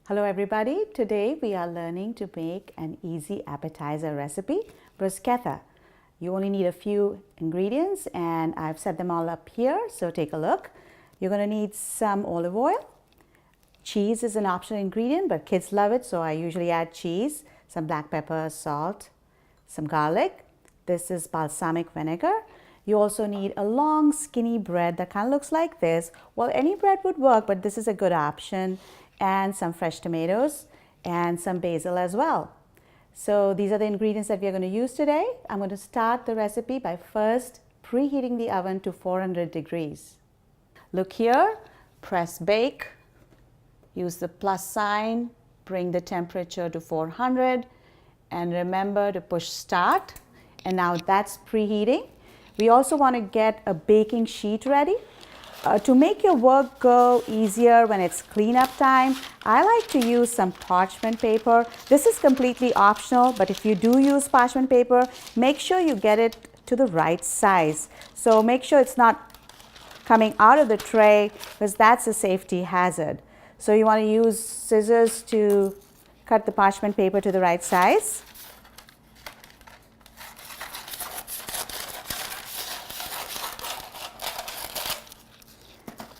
Hello everybody, today we are learning to make an easy appetizer recipe, bruschetta. You only need a few ingredients and I've set them all up here, so take a look. You're going to need some olive oil. Cheese is an optional ingredient but kids love it, so I usually add cheese, some black pepper, salt, some garlic. This is balsamic vinegar. You also need a long skinny bread that kind of looks like this. Well, any bread would work, but this is a good option. And some fresh tomatoes and some basil as well. So these are the ingredients that we are going to use today. I'm going to start the recipe by first preheating the oven to 400 degrees. Look here, press bake, use the plus sign, bring the temperature to 400 and remember to push start. And now that's preheating. We also want to get a baking sheet ready. To make your work go easier when it's cleanup time, I like to use some parchment paper. This is completely optional, but if you do use parchment paper, make sure you get it to the right size. So make sure it's not coming out of the tray because that's a safety hazard. So you want to use scissors to cut the parchment paper to the right size.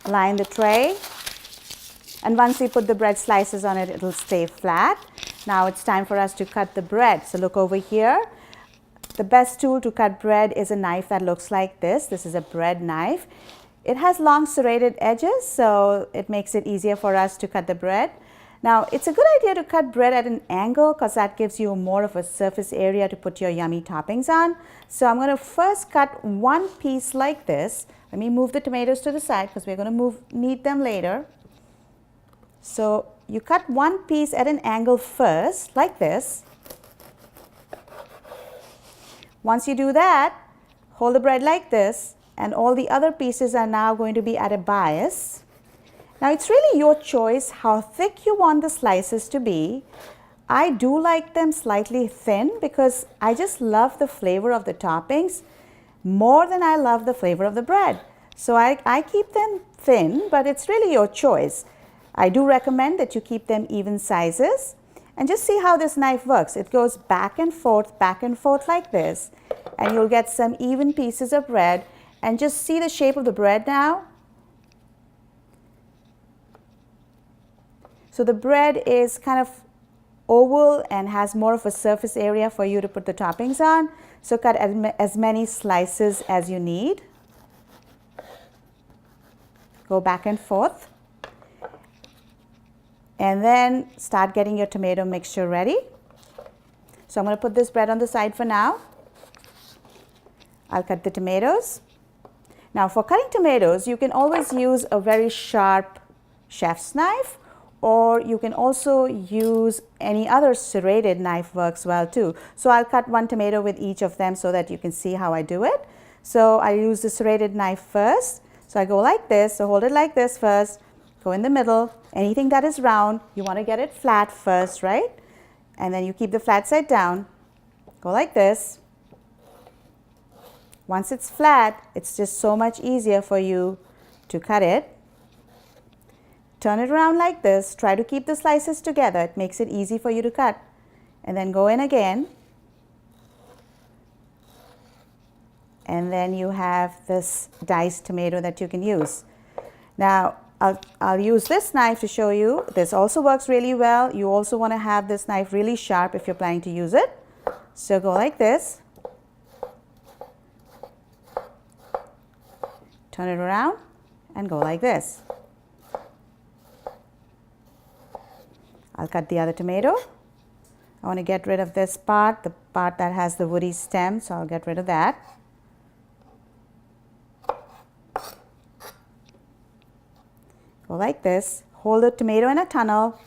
Line the tray, and once we put the bread slices on it, it'll stay flat. Now it's time for us to cut the bread. So look over here. The best tool to cut bread is a knife that looks like this. This is a bread knife. It has long serrated edges, so it makes it easier for us to cut the bread. Now it's a good idea to cut bread at an angle because that gives you more of a surface area to put your yummy toppings on. So I'm going to first cut one piece like this. Let me move the tomatoes to the side because we're going to need them later. So you cut one piece at an angle first, like this. Once you do that, hold the bread like this, and all the other pieces are now going to be at a bias. Now it's really your choice how thick you want the slices to be. I do like them slightly thin because I just love the flavor of the toppings more than I love the flavor of the bread. So I keep them thin, but it's really your choice. I do recommend that you keep them even sizes. And just see how this knife works. It goes back and forth like this. And you'll get some even pieces of bread. And just see the shape of the bread now. So the bread is kind of oval and has more of a surface area for you to put the toppings on. So cut as many slices as you need. Go back and forth. And then start getting your tomato mixture ready. So I'm going to put this bread on the side for now. I'll cut the tomatoes. Now for cutting tomatoes, you can always use a very sharp chef's knife, or you can also use any other serrated knife works well too. So I'll cut one tomato with each of them so that you can see how I do it. So I use the serrated knife first. So I go like this, so hold it like this first, go in the middle. Anything that is round, you want to get it flat first, right? And then you keep the flat side down, go like this. Once it's flat, it's just so much easier for you to cut it. Turn it around like this. Try to keep the slices together. It makes it easy for you to cut. And then go in again. And then you have this diced tomato that you can use. Now, I'll use this knife to show you. This also works really well. You also want to have this knife really sharp if you're planning to use it. So go like this. Turn it around and go like this. I'll cut the other tomato. I want to get rid of this part, the part that has the woody stem, so I'll get rid of that. Go like this. Hold the tomato in a tunnel.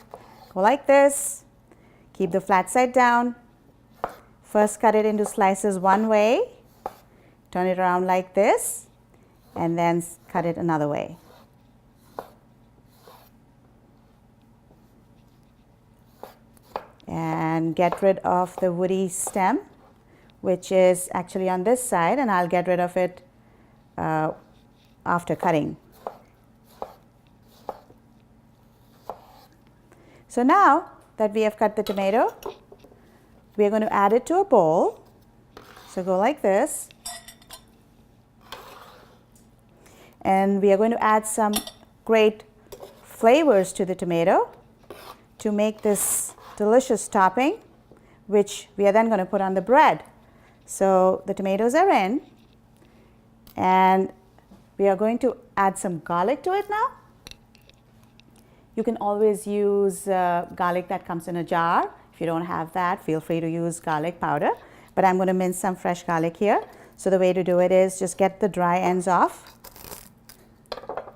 Go like this. Keep the flat side down. First cut it into slices one way. Turn it around like this. And then cut it another way. And get rid of the woody stem, which is actually on this side, and I'll get rid of it after cutting. So now that we have cut the tomato, we are going to add it to a bowl. So go like this. And we are going to add some great flavors to the tomato to make this delicious topping, which we are then going to put on the bread. So the tomatoes are in, and we are going to add some garlic to it now. You can always use garlic that comes in a jar. If you don't have that, feel free to use garlic powder, but I'm going to mince some fresh garlic here. So the way to do it is just get the dry ends off.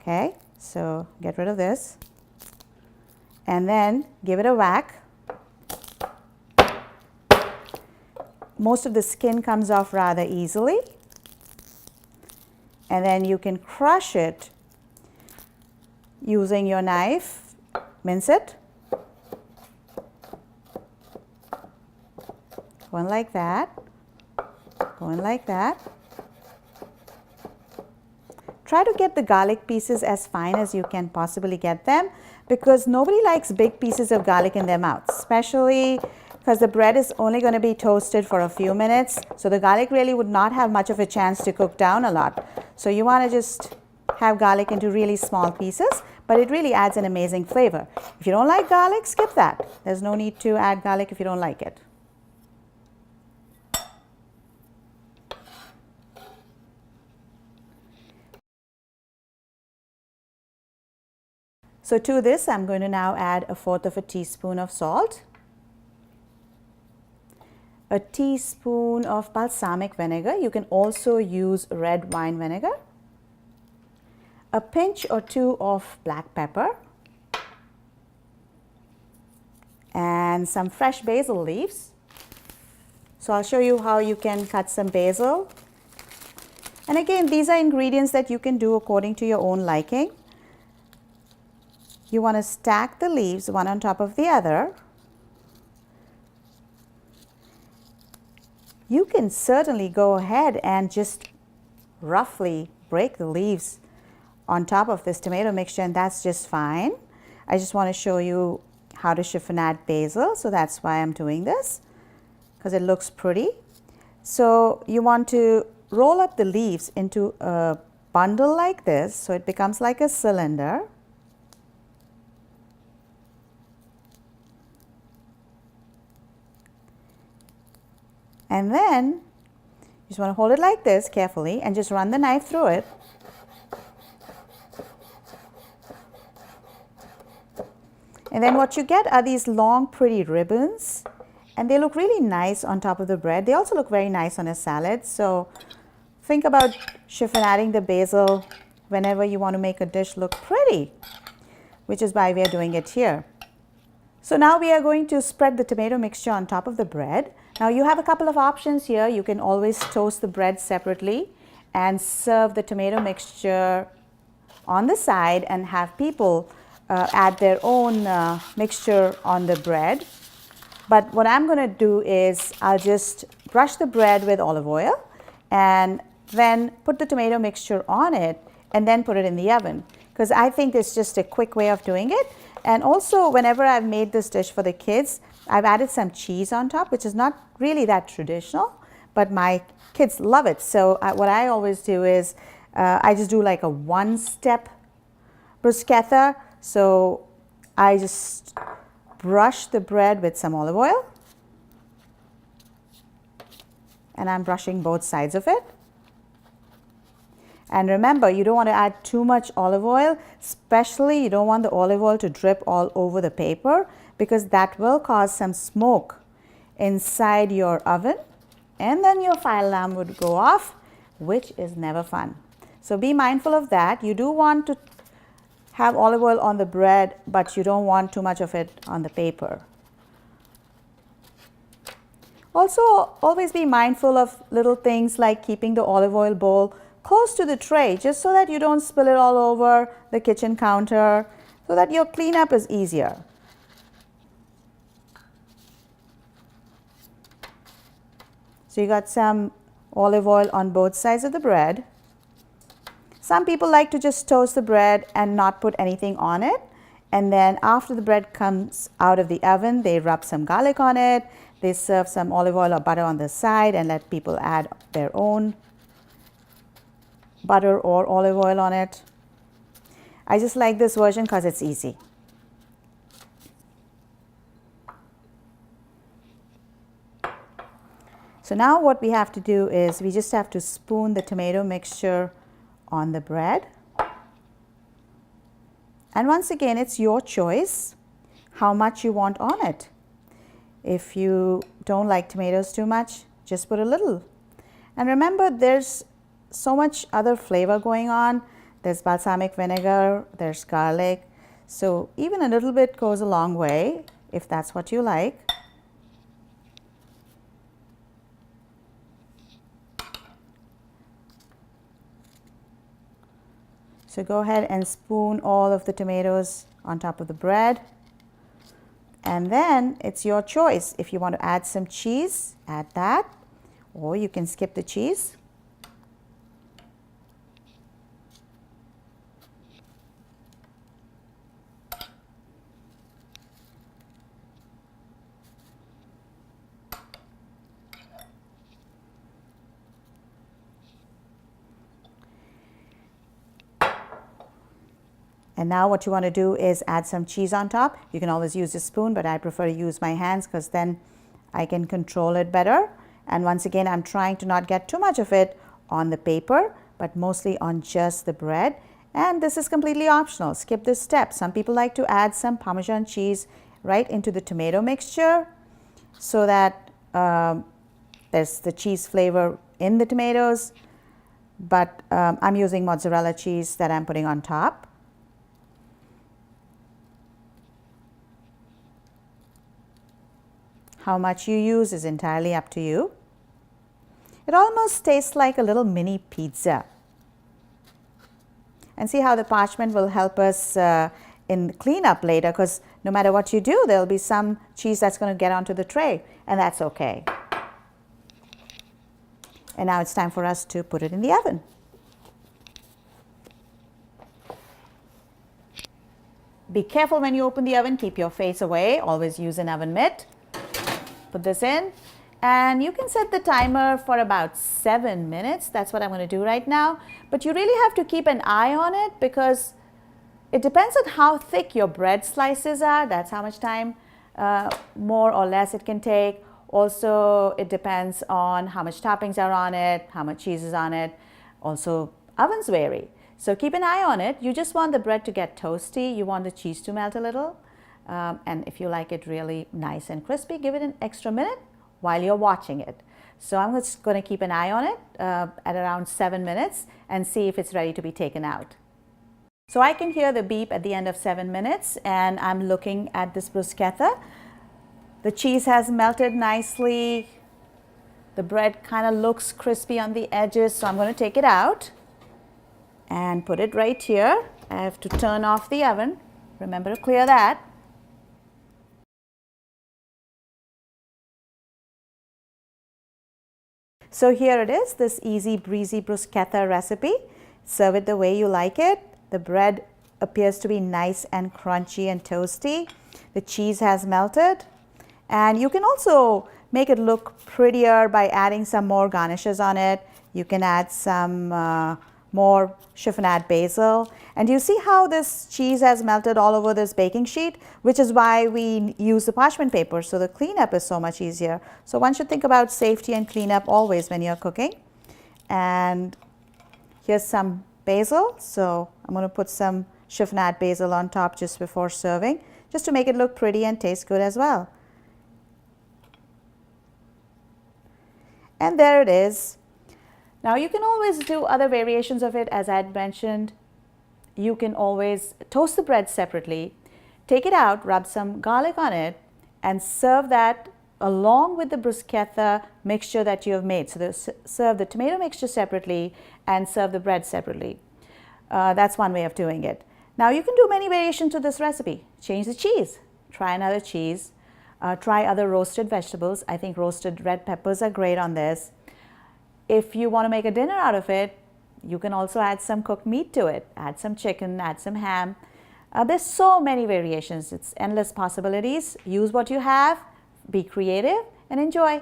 Okay, so get rid of this and then give it a whack. Most of the skin comes off rather easily, and then you can crush it using your knife. Mince it. Going like that. Going like that. Try to get the garlic pieces as fine as you can possibly get them, because nobody likes big pieces of garlic in their mouth, especially because the bread is only going to be toasted for a few minutes. So the garlic really would not have much of a chance to cook down a lot. So you want to just have garlic into really small pieces, but it really adds an amazing flavor. If you don't like garlic, skip that. There's no need to add garlic if you don't like it. So to this, I'm going to now add 1/4 teaspoon of salt, a teaspoon of balsamic vinegar. You can also use red wine vinegar, a pinch or two of black pepper, and some fresh basil leaves. So I'll show you how you can cut some basil. And again, these are ingredients that you can do according to your own liking. You want to stack the leaves one on top of the other. You can certainly go ahead and just roughly break the leaves on top of this tomato mixture, and that's just fine. I just want to show you how to chiffonade basil, so that's why I'm doing this, because it looks pretty. So you want to roll up the leaves into a bundle like this, so it becomes like a cylinder. And then you just want to hold it like this carefully and just run the knife through it. And then what you get are these long, pretty ribbons, and they look really nice on top of the bread. They also look very nice on a salad. So think about chiffonading the basil whenever you want to make a dish look pretty, which is why we are doing it here. So now we are going to spread the tomato mixture on top of the bread. Now you have a couple of options here. You can always toast the bread separately and serve the tomato mixture on the side and have people add their own mixture on the bread. But what I'm going to do is I'll just brush the bread with olive oil and then put the tomato mixture on it and then put it in the oven, because I think it's just a quick way of doing it. And also, whenever I've made this dish for the kids, I've added some cheese on top, which is not really that traditional, but my kids love it. So what I always do is I just do like a one-step bruschetta. So I just brush the bread with some olive oil, and I'm brushing both sides of it. And remember, you don't want to add too much olive oil, especially you don't want the olive oil to drip all over the paper, because that will cause some smoke inside your oven, and then your fire alarm would go off, which is never fun. So be mindful of that. You do want to have olive oil on the bread, but you don't want too much of it on the paper. Also, always be mindful of little things like keeping the olive oil bowl close to the tray, just so that you don't spill it all over the kitchen counter, so that your cleanup is easier. So you got some olive oil on both sides of the bread. Some people like to just toast the bread and not put anything on it, And then after the bread comes out of the oven, they rub some garlic on it. They serve some olive oil or butter on the side and let people add their own butter or olive oil on it. I just like this version because it's easy. So now what we have to do is we just have to spoon the tomato mixture on the bread. And once again, it's your choice how much you want on it. If you don't like tomatoes too much, just put a little. And remember, there's so much other flavor going on. There's balsamic vinegar, there's garlic. So even a little bit goes a long way if that's what you like. So go ahead and spoon all of the tomatoes on top of the bread. And then it's your choice. If you want to add some cheese, add that, or you can skip the cheese. And now what you want to do is add some cheese on top. You can always use a spoon, but I prefer to use my hands because then I can control it better. And once again, I'm trying to not get too much of it on the paper, but mostly on just the bread. And this is completely optional. Skip this step. Some people like to add some Parmesan cheese right into the tomato mixture so that there's the cheese flavor in the tomatoes. But I'm using mozzarella cheese that I'm putting on top. How much you use is entirely up to you. It almost tastes like a little mini pizza. And see how the parchment will help us in cleanup later, because no matter what you do, there'll be some cheese that's going to get onto the tray, and that's okay. And now it's time for us to put it in the oven. Be careful when you open the oven. Keep your face away. Always use an oven mitt. Put this in, and you can set the timer for about 7 minutes. That's what I'm going to do right now. But you really have to keep an eye on it because it depends on how thick your bread slices are. That's how much time more or less it can take. Also, it depends on how much toppings are on it, how much cheese is on it. Also, ovens vary. So keep an eye on it. You just want the bread to get toasty. You want the cheese to melt a little. And if you like it really nice and crispy, give it an extra minute while you're watching it. So I'm just going to keep an eye on it at around 7 minutes and see if it's ready to be taken out. So I can hear the beep at the end of 7 minutes, and I'm looking at this bruschetta. The cheese has melted nicely. The bread kind of looks crispy on the edges, so I'm going to take it out and put it right here. I have to turn off the oven. Remember to clear that. So here it is, this easy breezy bruschetta recipe. Serve it the way you like it. The bread appears to be nice and crunchy and toasty. The cheese has melted. And you can also make it look prettier by adding some more garnishes on it. You can add some more chiffonade basil. And you see how this cheese has melted all over this baking sheet, which is why we use the parchment paper, so the cleanup is so much easier. So one should think about safety and cleanup always when you're cooking. And here's some basil. So I'm going to put some chiffonade basil on top just before serving, just to make it look pretty and taste good as well. And there it is. Now you can always do other variations of it. As I had mentioned, you can always toast the bread separately, take it out, rub some garlic on it, and serve that along with the bruschetta mixture that you have made. So serve the tomato mixture separately and serve the bread separately. That's one way of doing it. Now you can do many variations to this recipe. Change the cheese, try another cheese, try other roasted vegetables. I think roasted red peppers are great on this. If you want to make a dinner out of it, you can also add some cooked meat to it. Add some chicken, add some ham. There's so many variations. It's endless possibilities. Use what you have, be creative, and enjoy.